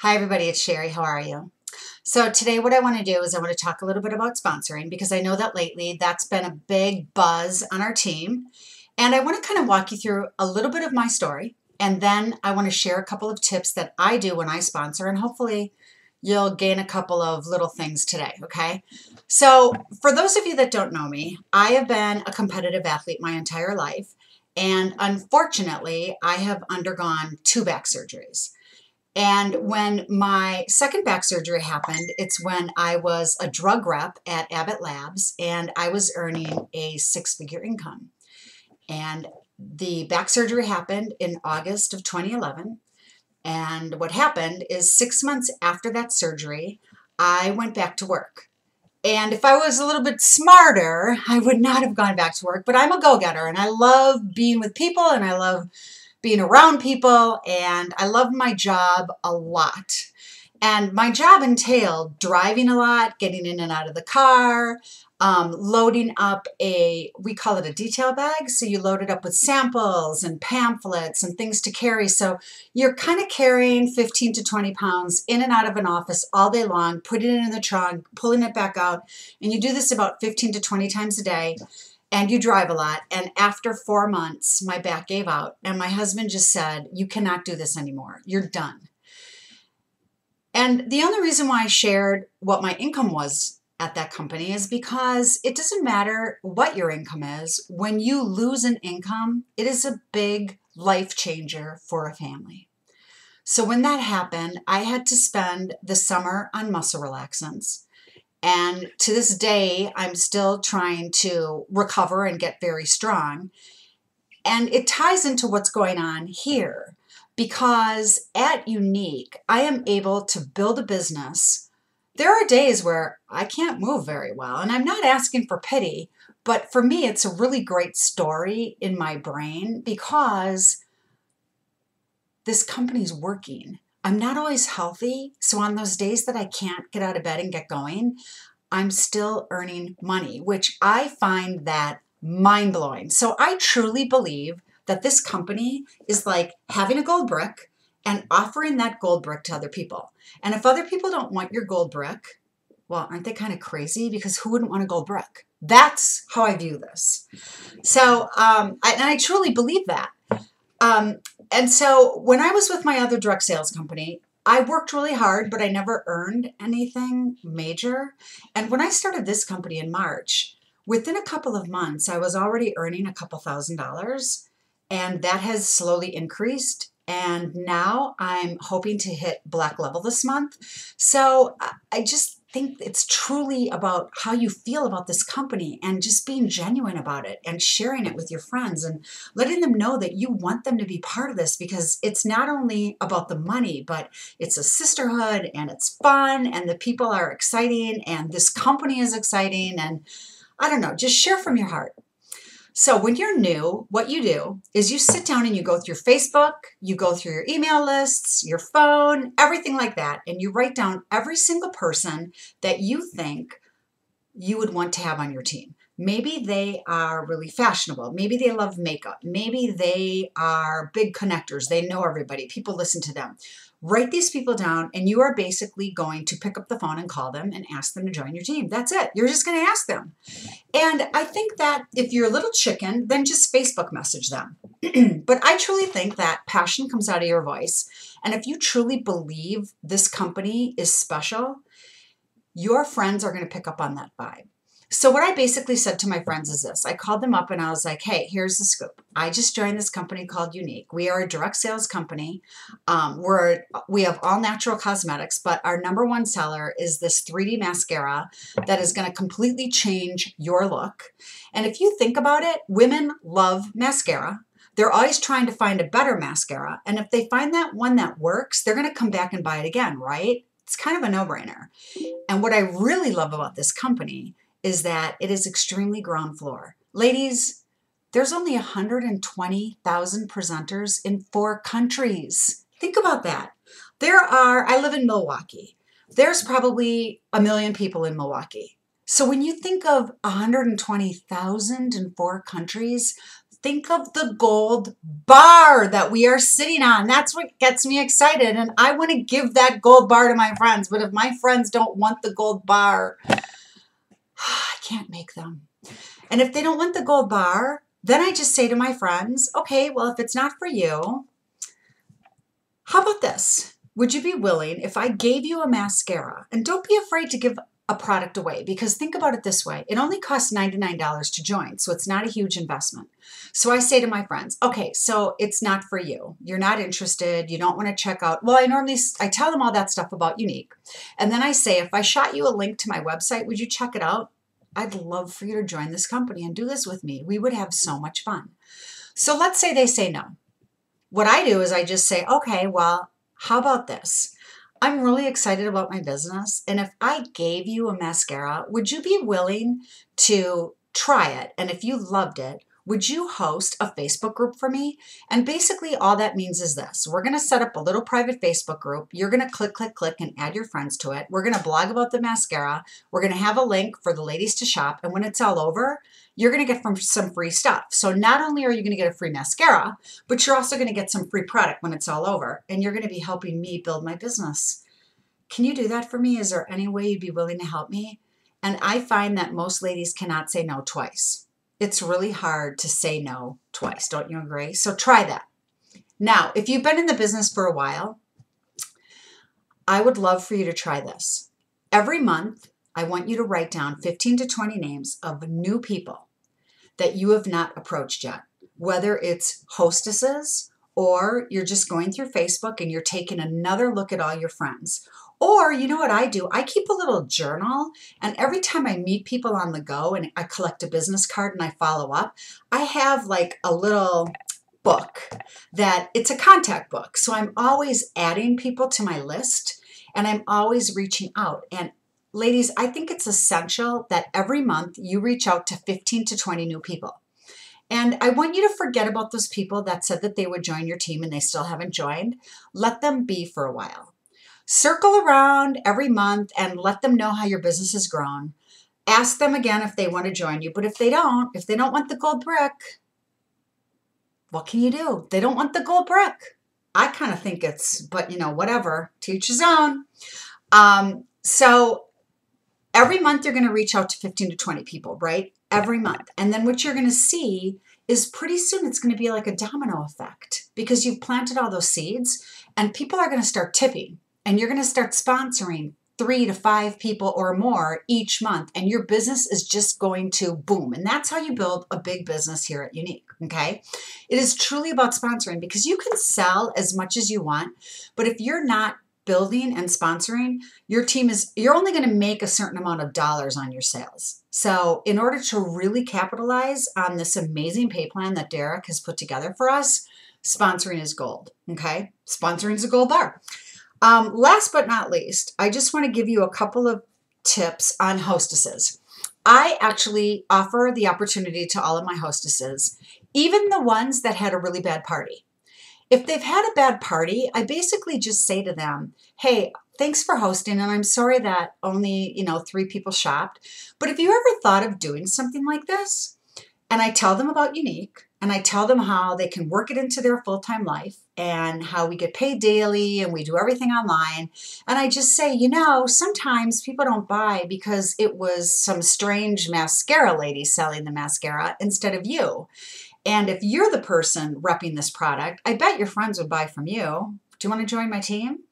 Hi everybody, it's Sherry. How are you? So today what I want to do is I want to talk a little bit about sponsoring because I know that lately that's been a big buzz on our team. And I want to kind of walk you through a little bit of my story. And then I want to share a couple of tips that I do when I sponsor, and hopefully you'll gain a couple of little things today, okay? So for those of you that don't know me, I have been a competitive athlete my entire life. And unfortunately, I have undergone 2 back surgeries. And when my second back surgery happened, it's when I was a drug rep at Abbott Labs and I was earning a 6-figure income. And the back surgery happened in August of 2011. And what happened is 6 months after that surgery, I went back to work. And if I was a little bit smarter, I would not have gone back to work, but I'm a go-getter and I love being with people and I love being around people, and I love my job a lot. And my job entailed driving a lot, getting in and out of the car, loading up we call it a detail bag. So you load it up with samples and pamphlets and things to carry. So you're kind of carrying 15 to 20 pounds in and out of an office all day long, putting it in the trunk, pulling it back out. And you do this about 15 to 20 times a day. And you drive a lot. And after 4 months, my back gave out. And my husband just said, you cannot do this anymore. You're done. And the only reason why I shared what my income was at that company is because it doesn't matter what your income is. When you lose an income, it is a big life changer for a family. So when that happened, I had to spend the summer on muscle relaxants. And to this day, I'm still trying to recover and get very strong. And it ties into what's going on here because at younique, I am able to build a business. There are days where I can't move very well, and I'm not asking for pity, but for me, it's a really great story in my brain because this company's working. I'm not always healthy, so on those days that I can't get out of bed and get going, I'm still earning money, which I find that mind-blowing. So I truly believe that this company is like having a gold brick and offering that gold brick to other people. And if other people don't want your gold brick, well, aren't they kind of crazy? Because who wouldn't want a gold brick? That's how I view this. So, I truly believe that. And so when I was with my other direct sales company, I worked really hard, but I never earned anything major. And when I started this company in March, within a couple of months, I was already earning a couple $1,000s, and that has slowly increased. And now I'm hoping to hit black level this month. So I just think it's truly about how you feel about this company and just being genuine about it and sharing it with your friends and letting them know that you want them to be part of this because it's not only about the money, but it's a sisterhood and it's fun and the people are exciting and this company is exciting and I don't know, just share from your heart. So when you're new, what you do is you sit down and you go through Facebook, you go through your email lists, your phone, everything like that, and you write down every single person that you think you would want to have on your team. Maybe they are really fashionable. Maybe they love makeup. Maybe they are big connectors. They know everybody. People listen to them. Write these people down and you are basically going to pick up the phone and call them and ask them to join your team. That's it. You're just going to ask them. And I think that if you're a little chicken, then just Facebook message them. But I truly think that passion comes out of your voice. And if you truly believe this company is special, your friends are going to pick up on that vibe. So what I basically said to my friends is this. I called them up and I was like, hey, here's the scoop. I just joined this company called younique. We are a direct sales company. We have all natural cosmetics, but our number one seller is this 3D mascara that is going to completely change your look. And if you think about it, women love mascara. They're always trying to find a better mascara. And if they find that one that works, they're going to come back and buy it again, right? It's kind of a no-brainer. And what I really love about this company is that it is extremely ground floor. Ladies, there's only 120,000 presenters in 4 countries. Think about that. I live in Milwaukee. There's probably 1 million people in Milwaukee. So when you think of 120,000 in 4 countries, think of the gold bar that we are sitting on. That's what gets me excited. And I want to give that gold bar to my friends. But if my friends don't want the gold bar, I can't make them. And if they don't want the gold bar, then I just say to my friends, okay, well, if it's not for you, how about this? Would you be willing if I gave you a mascara? And don't be afraid to give a product away, because think about it this way. It only costs $99 to join, so it's not a huge investment. So I say to my friends, okay, so it's not for you. You're not interested. You don't want to check out. Well, I tell them all that stuff about younique. And then I say, if I shot you a link to my website, would you check it out? I'd love for you to join this company and do this with me. We would have so much fun. So let's say they say no. What I do is I just say, okay, well, how about this? I'm really excited about my business. And if I gave you a mascara, would you be willing to try it? And if you loved it, would you host a Facebook group for me? And basically all that means is this. We're going to set up a little private Facebook group. You're going to click, click, click and add your friends to it. We're going to blog about the mascara. We're going to have a link for the ladies to shop. And when it's all over, you're going to get some free stuff. So not only are you going to get a free mascara, but you're also going to get some free product when it's all over. And you're going to be helping me build my business. Can you do that for me? Is there any way you'd be willing to help me? And I find that most ladies cannot say no twice. It's really hard to say no twice. Don't you agree? So try that. Now, if you've been in the business for a while, I would love for you to try this. Every month, I want you to write down 15 to 20 names of new people that you have not approached yet, whether it's hostesses or you're just going through Facebook and you're taking another look at all your friends. Or you know what I do? I keep a little journal, and every time I meet people on the go and I collect a business card and I follow up, I have like a little book that it's a contact book. So I'm always adding people to my list and I'm always reaching out. And ladies, I think it's essential that every month you reach out to 15 to 20 new people. And I want you to forget about those people that said that they would join your team and they still haven't joined. Let them be for a while. Circle around every month and let them know how your business has grown. Ask them again if they want to join you. But if they don't want the gold brick, what can you do? They don't want the gold brick. I kind of think but you know, whatever, to each his own. So every month you're going to reach out to 15 to 20 people, right? Every month. And then what you're going to see is pretty soon it's going to be like a domino effect because you've planted all those seeds and people are going to start tipping. And you're going to start sponsoring 3 to 5 people or more each month. And your business is just going to boom. And that's how you build a big business here at younique. Okay. It is truly about sponsoring because you can sell as much as you want. But if you're not building and sponsoring, you're only going to make a certain amount of dollars on your sales. So in order to really capitalize on this amazing pay plan that Derek has put together for us, sponsoring is gold. Okay. Sponsoring is a gold bar. Last but not least, I just want to give you a couple of tips on hostesses. I actually offer the opportunity to all of my hostesses, even the ones that had a really bad party. If they've had a bad party, I basically just say to them, hey, thanks for hosting, and I'm sorry that only, 3 people shopped. But have you ever thought of doing something like this? And I tell them about younique, and I tell them how they can work it into their full-time life and how we get paid daily and we do everything online. And I just say, sometimes people don't buy because it was some strange mascara lady selling the mascara instead of you. And if you're the person repping this product, I bet your friends would buy from you. Do you want to join my team?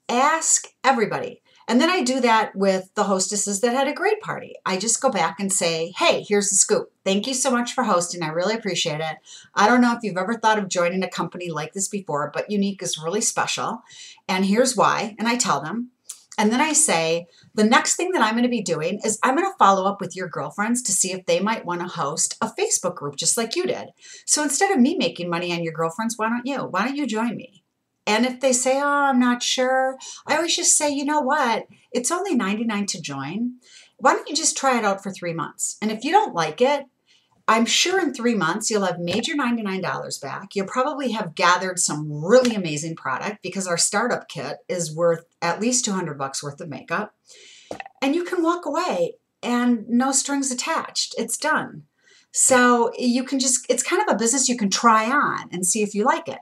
Ask everybody. And then I do that with the hostesses that had a great party. I just go back and say, hey, here's the scoop. Thank you so much for hosting. I really appreciate it. I don't know if you've ever thought of joining a company like this before, but younique is really special. And here's why. And I tell them. And then I say, the next thing that I'm going to be doing is I'm going to follow up with your girlfriends to see if they might want to host a Facebook group just like you did. So instead of me making money on your girlfriends, why don't you? Why don't you join me? And if they say, oh, I'm not sure, I always just say, you know what? It's only $99 to join. Why don't you just try it out for 3 months? And if you don't like it, I'm sure in 3 months, you'll have made your $99 back. You'll probably have gathered some really amazing product because our startup kit is worth at least $200 worth of makeup. And you can walk away and no strings attached. It's done. So you can just, it's kind of a business you can try on and see if you like it.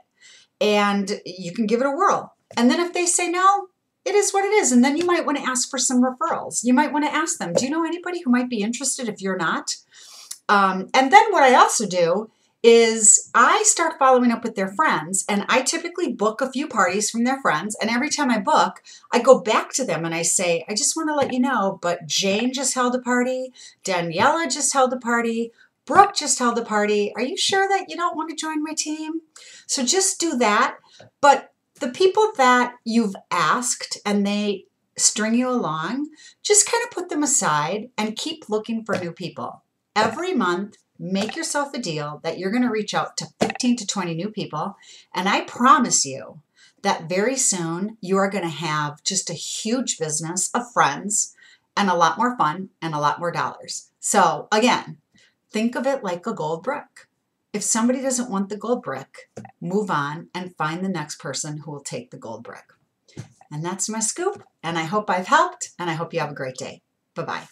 And you can give it a whirl. And then if they say no, it is what it is. And then you might want to ask for some referrals. You might want to ask them, do you know anybody who might be interested if you're not? And then what I also do is I start following up with their friends, and I typically book a few parties from their friends. And every time I book, I go back to them and I say, I just want to let you know, but Jane just held a party. Daniela just held a party. Brooke just held a party. Are you sure that you don't want to join my team? So just do that. But the people that you've asked and they string you along, just kind of put them aside and keep looking for new people. Every month, make yourself a deal that you're going to reach out to 15 to 20 new people. And I promise you that very soon you are going to have just a huge business of friends and a lot more fun and a lot more dollars. So again, think of it like a gold brick. If somebody doesn't want the gold brick, move on and find the next person who will take the gold brick. And that's my scoop. And I hope I've helped, and I hope you have a great day. Bye-bye.